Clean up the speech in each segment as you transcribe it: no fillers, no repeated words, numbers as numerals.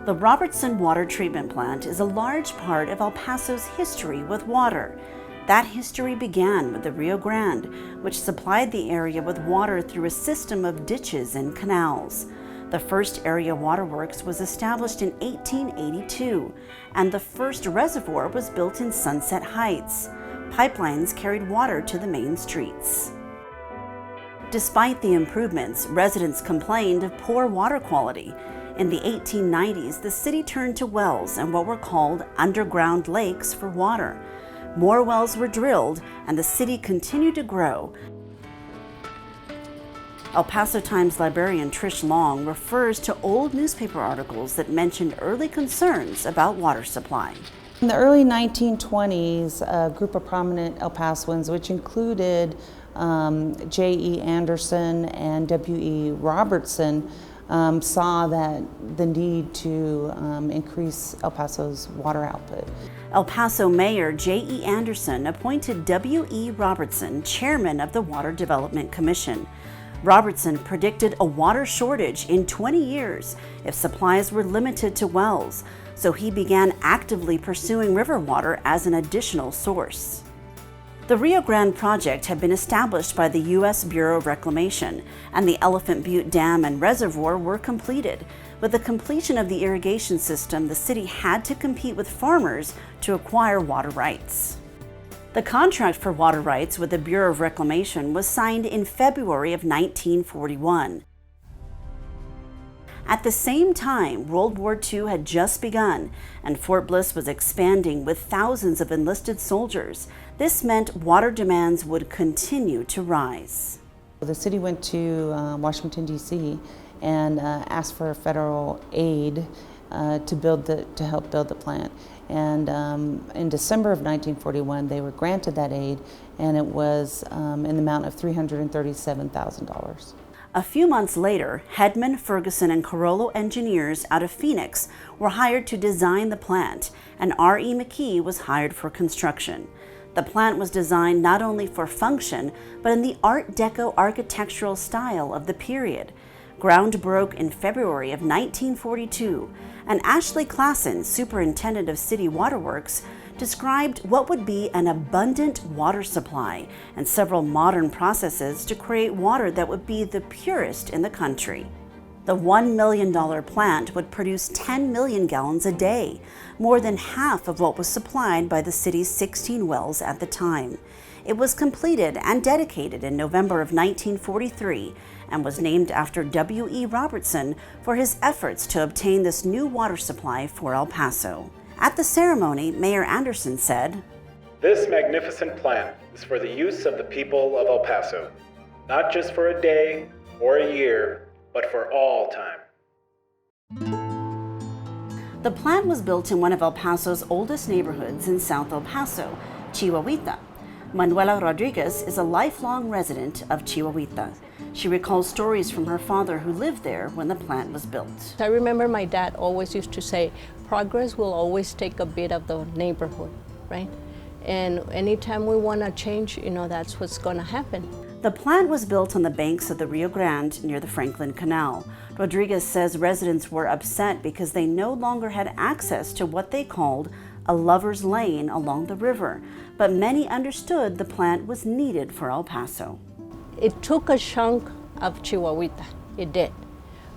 The Robertson Water Treatment Plant is a large part of El Paso's history with water. That history began with the Rio Grande, which supplied the area with water through a system of ditches and canals. The first area waterworks was established in 1882, and the first reservoir was built in Sunset Heights. Pipelines carried water to the main streets. Despite the improvements, residents complained of poor water quality. In the 1890s, the city turned to wells and what were called underground lakes for water. More wells were drilled, and the city continued to grow. El Paso Times librarian Trish Long refers to old newspaper articles that mentioned early concerns about water supply. In the early 1920s, a group of prominent El Pasoans, which included J.E. Anderson and W.E. Robertson, saw that the need to increase El Paso's water output. El Paso Mayor J.E. Anderson appointed W.E. Robertson chairman of the Water Development Commission. Robertson predicted a water shortage in 20 years if supplies were limited to wells, so he began actively pursuing river water as an additional source. The Rio Grande project had been established by the U.S. Bureau of Reclamation, and the Elephant Butte Dam and Reservoir were completed. With the completion of the irrigation system, the city had to compete with farmers to acquire water rights. The contract for water rights with the Bureau of Reclamation was signed in February of 1941. At the same time, World War II had just begun, and Fort Bliss was expanding with thousands of enlisted soldiers. This meant water demands would continue to rise. The city went to Washington, D.C. and asked for federal aid to help build the plant. And in December of 1941, they were granted that aid, and it was in the amount of $337,000. A few months later, Hedman, Ferguson, and Carollo engineers out of Phoenix were hired to design the plant, and R.E. McKee was hired for construction. The plant was designed not only for function, but in the Art Deco architectural style of the period. Ground broke in February of 1942, and Ashley Klassen, superintendent of city waterworks, described what would be an abundant water supply and several modern processes to create water that would be the purest in the country. The $1 million plant would produce 10 million gallons a day, more than half of what was supplied by the city's 16 wells at the time. It was completed and dedicated in November of 1943 and was named after W.E. Robertson for his efforts to obtain this new water supply for El Paso. At the ceremony, Mayor Anderson said, "This magnificent plant is for the use of the people of El Paso, not just for a day or a year, but for all time." The plant was built in one of El Paso's oldest neighborhoods in South El Paso, Chihuahuita. Manuela Rodriguez is a lifelong resident of Chihuahuita. She recalls stories from her father who lived there when the plant was built. I remember my dad always used to say, progress will always take a bit of the neighborhood, right? And anytime we want to change, that's what's going to happen. The plant was built on the banks of the Rio Grande near the Franklin Canal. Rodriguez says residents were upset because they no longer had access to what they called a lover's lane along the river, but many understood the plant was needed for El Paso. It took a chunk of Chihuahuita, it did.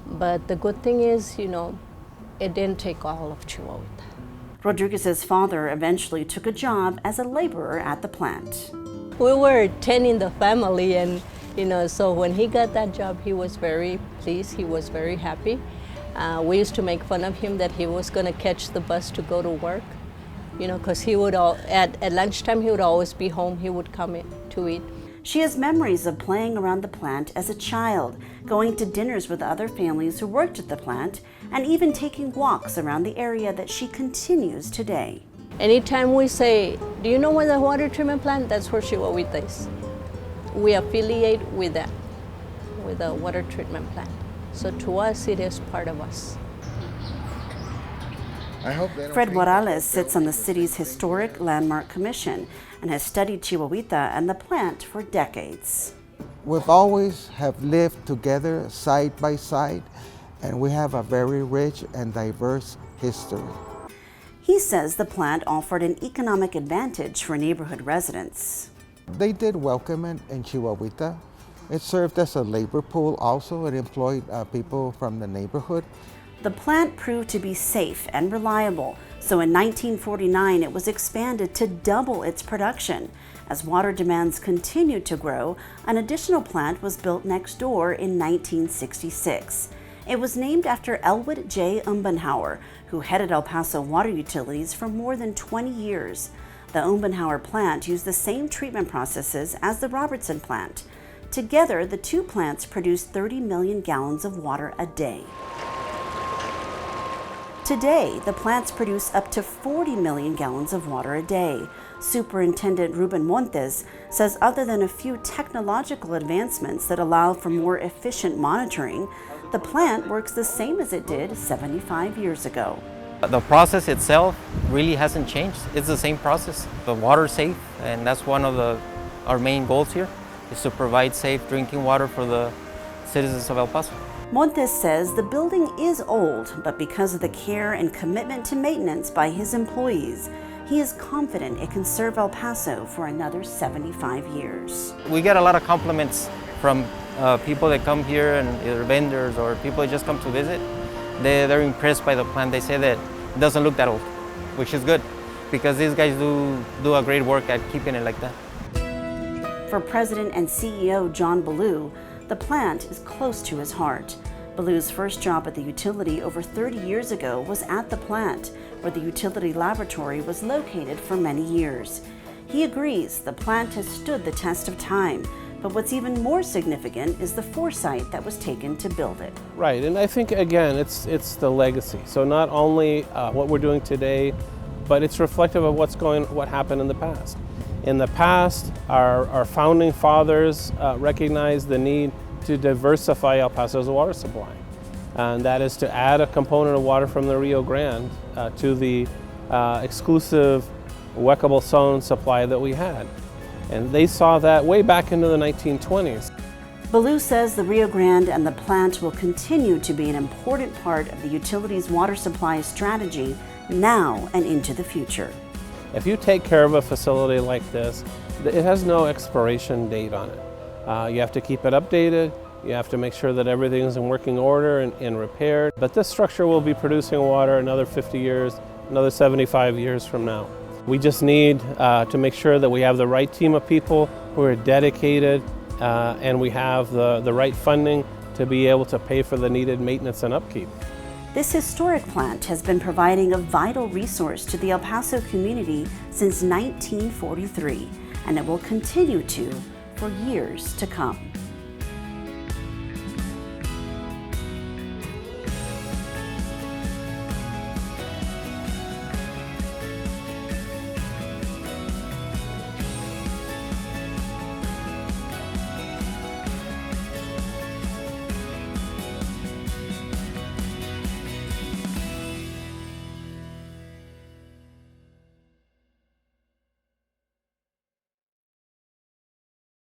But the good thing is, it didn't take all of Chihuahuita. Rodriguez's father eventually took a job as a laborer at the plant. We were 10 in the family, and so when he got that job, he was very pleased, he was very happy. We used to make fun of him that he was going to catch the bus to go to work, because he would at lunchtime he would always be home, he would come in to eat. She has memories of playing around the plant as a child, going to dinners with other families who worked at the plant, and even taking walks around the area that she continues today. Anytime we say, do you know where the water treatment plant? That's where Chihuahuita is. We affiliate with that, with the water treatment plant. So to us, it is part of us. Fred Morales sits on the city's Historic Landmark Commission and has studied Chihuahuita and the plant for decades. We've always have lived together side by side, and we have a very rich and diverse history. He says the plant offered an economic advantage for neighborhood residents. They did welcome it in Chihuahuita. It served as a labor pool also. It employed people from the neighborhood. The plant proved to be safe and reliable, so in 1949 it was expanded to double its production. As water demands continued to grow, an additional plant was built next door in 1966. It was named after Elwood J. Umbenhauer, who headed El Paso Water Utilities for more than 20 years. The Umbenhauer plant used the same treatment processes as the Robertson plant. Together, the two plants produce 30 million gallons of water a day. Today, the plants produce up to 40 million gallons of water a day. Superintendent Ruben Montes says other than a few technological advancements that allow for more efficient monitoring, the plant works the same as it did 75 years ago. The process itself really hasn't changed. It's the same process. The water's safe, and that's one of our main goals here, is to provide safe drinking water for the citizens of El Paso. Montes says the building is old, but because of the care and commitment to maintenance by his employees, he is confident it can serve El Paso for another 75 years. We get a lot of compliments from people that come here, and either vendors or people that just come to visit. They're impressed by the plant. They say that it doesn't look that old, which is good, because these guys do a great work at keeping it like that. For President and CEO John Ballou, the plant is close to his heart. Ballou's first job at the utility over 30 years ago was at the plant, where the utility laboratory was located for many years. He agrees the plant has stood the test of time, but what's even more significant is the foresight that was taken to build it. Right, and I think again, it's the legacy. So not only what we're doing today, but it's reflective of what happened in the past. In the past, our founding fathers recognized the need to diversify El Paso's water supply. And that is to add a component of water from the Rio Grande to the exclusive Huecable zone supply that we had. And they saw that way back into the 1920s. Ballou says the Rio Grande and the plant will continue to be an important part of the utility's water supply strategy now and into the future. If you take care of a facility like this, it has no expiration date on it. You have to keep it updated. You have to make sure that everything is in working order and repaired. But this structure will be producing water another 50 years, another 75 years from now. We just need to make sure that we have the right team of people who are dedicated and we have the right funding to be able to pay for the needed maintenance and upkeep. This historic plant has been providing a vital resource to the El Paso community since 1943, and it will continue to for years to come.